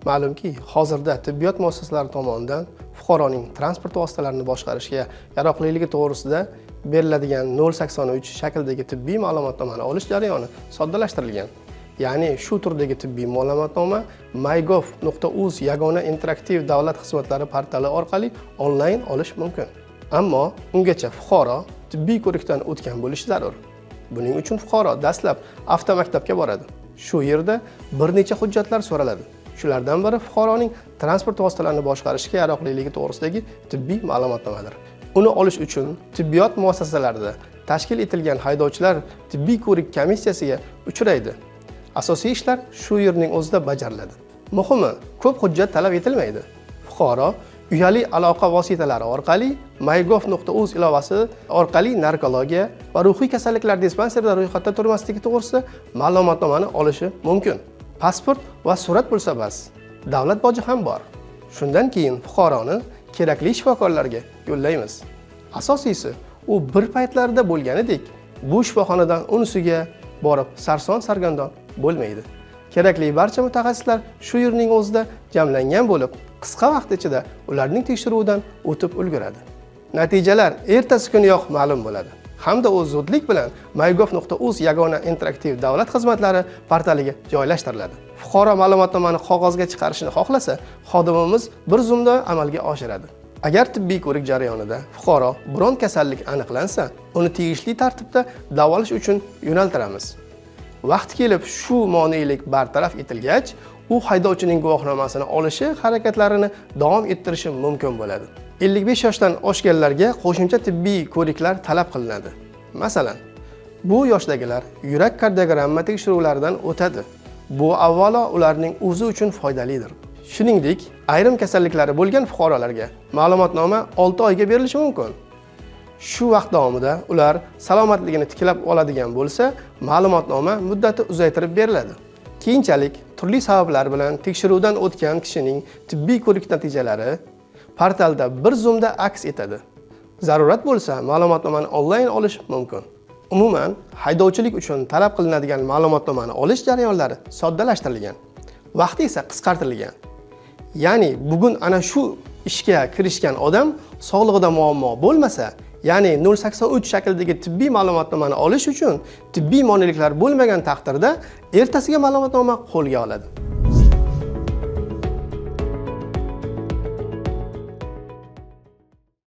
Ma'lumki, hozirda tibbiyot muassasalari tomonidan fuqaroning transport vositalarini boshqarishga yaroqliligi to'g'risida beriladigan 083 shakldagi tibbiy ma'lumotnomani olish jarayoni soddalashtirilgan. Ya'ni shu turdagi tibbiy ma'lumotnoma mygov.uz yagona interaktiv davlat xizmatlari portali orqali onlayn olish mumkin. Ammo ungacha fuqaro tibbiy ko'rikdan o'tgan bo'lishi zarur. Buning uchun fuqaro dastlab avtomaktabga boradi. Shu yerda bir necha hujjatlar so'raladi. Shulardan biri fuqaroning transport vositalarini boshqarishga yaroqliligi to'g'risidagi tibbiy ma'lumotnomadir. Uni olish uchun tibbiyot muassasalarida tashkil etilgan haydovchilar tibbiy ko'rik komissiyasiga uchraydi. Asosiy ishlar shu yerning o'zida bajariladi. Muhimi, ko'p hujjat talab etilmaydi. Fuqaro uyali aloqa vositalari orqali mygov.uz ilovasi orqali narkologiya va ruhiy kasalliklar dispanserida ro'yxatda turmasligi to'g'risida ma'lumotnomani olishi mumkin. Pasport va surat bo'lsa bas, davlat boji ham bor. Shundan keyin fuqaroni kerakli shifokorlarga yo'llaymiz. Asosiysi, u bir paytlarda bo'lganidek bu shifoxonadan unisiga borib sarson-sargardon bo'lmaydi. Kerakli barcha mutaxassislar shu yerning o'zida jamlangan bo'lib, qisqa vaqt ichida ularning tekshiruvidan o'tib ulguradi. Natijalar ertasi kuniyoq ma'lum bo'ladi. Hamda u zudlik bilan mygov.uz yagona interaktiv davlat xizmatlari portaliga joylashtiriladi. Fuqaro ma'lumotnomani qog'ozga chiqarishni xohlasa, xodimimiz bir zumda amalga oshiradi. Agar tibbiy ko'rik jarayonida fuqaro biron kasallik aniqlansa, uni tegishli tartibda davolash uchun yo'naltiramiz. Vaqt kelib shu monelik bartaraf etilgach, u haydovchining guvohnomasini olishi harakatlarini davom ettirishi mumkin bo'ladi. 55 yoshdan oshganlarga qo'shimcha tibbiy ko'riklar talab qilinadi. Masalan, bu yoshdagilar yurak kardiogramma tekshiruvlaridan o'tadi. Bu avvalo ularning o'zi uchun foydalidir. Shuningdek, ayrim kasalliklari bo'lgan fuqarolarga ma'lumotnoma 6 oyga berilishi mumkin. Shu vaqt davomida ular salomatligini tiklab oladigan bo'lsa, ma'lumotnoma muddati uzaytirib beriladi. Keyinchalik turli sabablar bilan tekshiruvdan o'tgan kishining tibbiy ko'rik natijalari portalda bir zumda aks etadi. Zarurat bo'lsa, ma'lumotnomani onlayn olish mumkin. Umuman, haydovchilik uchun talab qilinadigan ma'lumotnomani olish jarayonlari soddalashtirilgan, vaqti esa qisqartirilgan. Ya'ni bugun ana shu ishga kirishgan odam sog'lig'ida muammo bo'lmasa, ya'ni 083 shakldagi tibbiy ma'lumotnomani olish uchun tibbiy moneliklar bo'lmagan taqdirda ertasiga ma'lumotnoma qo'lga oladi.